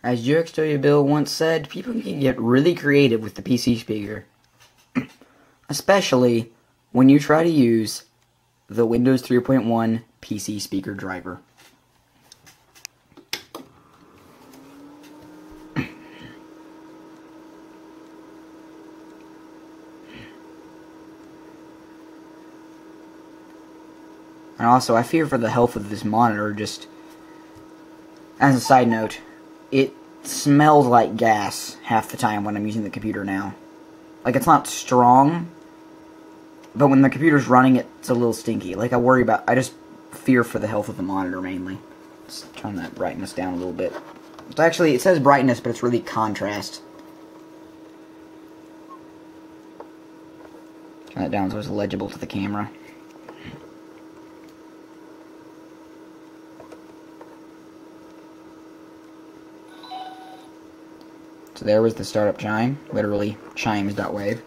As UXW Bill once said, people can get really creative with the PC speaker. Especially when you try to use the Windows 3.1 PC speaker driver. And also, I fear for the health of this monitor. Just as a side note, it smells like gas half the time when I'm using the computer now. Like, it's not strong, but when the computer's running, it's a little stinky. Like, I just fear for the health of the monitor, mainly. Let's turn that brightness down a little bit. It's actually, it says brightness, but it's really contrast. Turn that down so it's legible to the camera. So there was the startup chime, literally chimes.wave.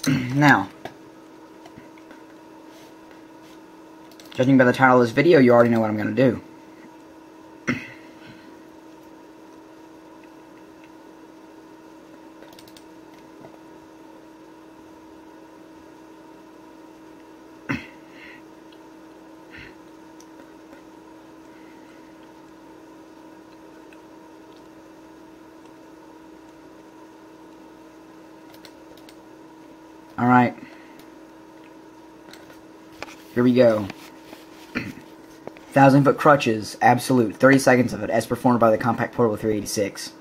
Now, judging by the title of this video, you already know what I'm going to do. Alright. Here we go. 1,000-foot crutches, absolute. 30 seconds of it, as performed by the Compaq Portable 386.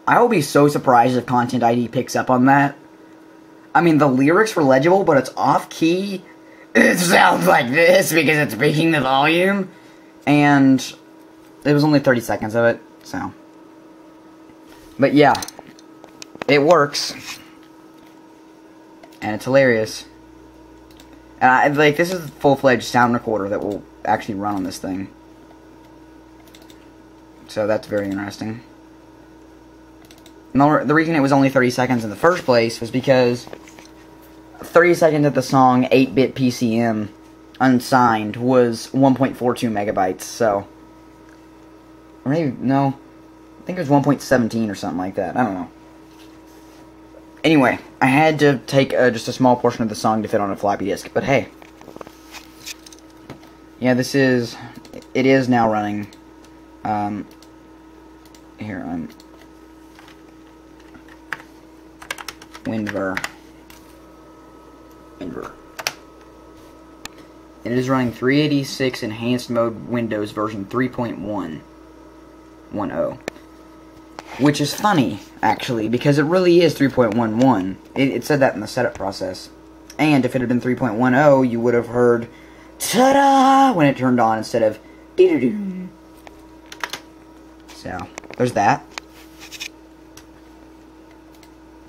I will be so surprised if Content ID picks up on that. I mean, the lyrics were legible, but it's off-key. It sounds like this because it's speaking the volume. And it was only 30 seconds of it, so. But yeah, it works. And it's hilarious. And this is a full-fledged sound recorder that will actually run on this thing. So that's very interesting. And the reason it was only 30 seconds in the first place was because 30 seconds of the song 8-bit PCM unsigned was 1.42 megabytes, so. Or maybe, no. I think it was 1.17 or something like that. I don't know. Anyway, I had to take just a small portion of the song to fit on a floppy disk, but hey. Yeah, it is now running. Here, WinVer. And it is running 386 Enhanced Mode Windows version 3.110. Which is funny, actually, because it really is 3.11. It said that in the setup process. And if it had been 3.10, you would have heard ta-da when it turned on instead of dee-doo-doo. So, there's that.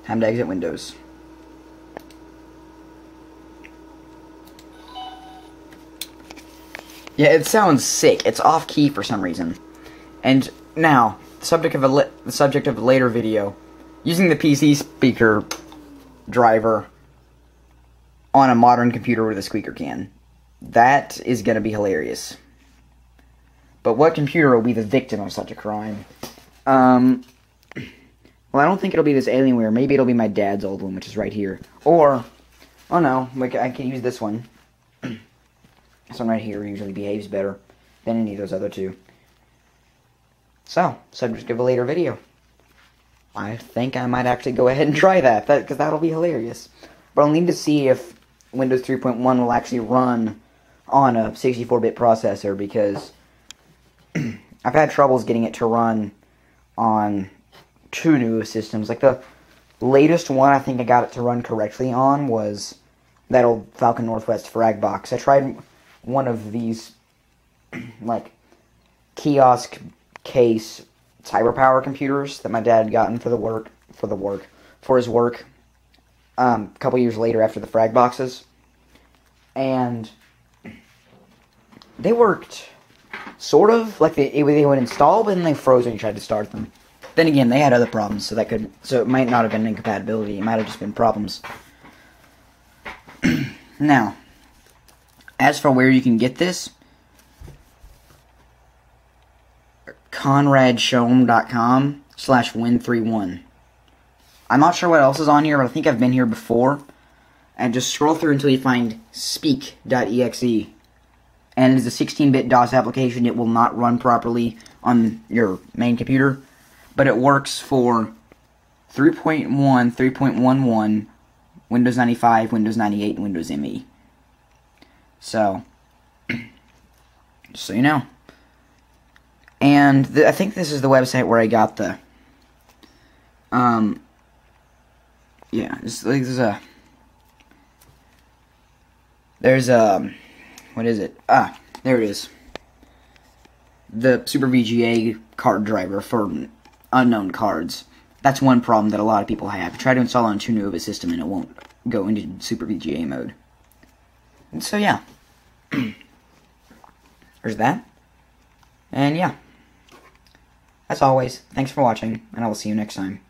Time to exit Windows. Yeah, it sounds sick. It's off-key for some reason. And now, the subject of a later video, using the PC speaker driver on a modern computer with a squeaker can. That is going to be hilarious. But what computer will be the victim of such a crime? Well, I don't think it'll be this Alienware. Maybe it'll be my dad's old one, which is right here. Or, oh no, I can use this one. This one right here usually behaves better than any of those other two. So, subject of a later video. I think I might actually go ahead and try that, because that'll be hilarious. But I'll need to see if Windows 3.1 will actually run on a 64-bit processor, because I've had troubles getting it to run on two new systems. Like, the latest one I think I got it to run correctly on was that old Falcon Northwest frag box. I tried one of these like, kiosk case cyber power computers that my dad had gotten for his work, a couple years later after the frag boxes. And they worked sort of like they would install, but then they froze when you tried to start them. Then again, they had other problems, so it might not have been incompatibility. It might have just been problems. Now, as for where you can get this, conradshome.com/win31. I'm not sure what else is on here, but I think I've been here before. And just scroll through until you find speak.exe. And it is a 16-bit DOS application. It will not run properly on your main computer, but it works for 3.1, 3.11, Windows 95, Windows 98, and Windows ME. So, just so you know. And I think this is the website where I got the, yeah, what is it? There it is. The Super VGA card driver for unknown cards. That's one problem that a lot of people have. Try to install it on a Nova system and it won't go into Super VGA mode. And so yeah. There's that. And yeah. As always, thanks for watching, and I will see you next time.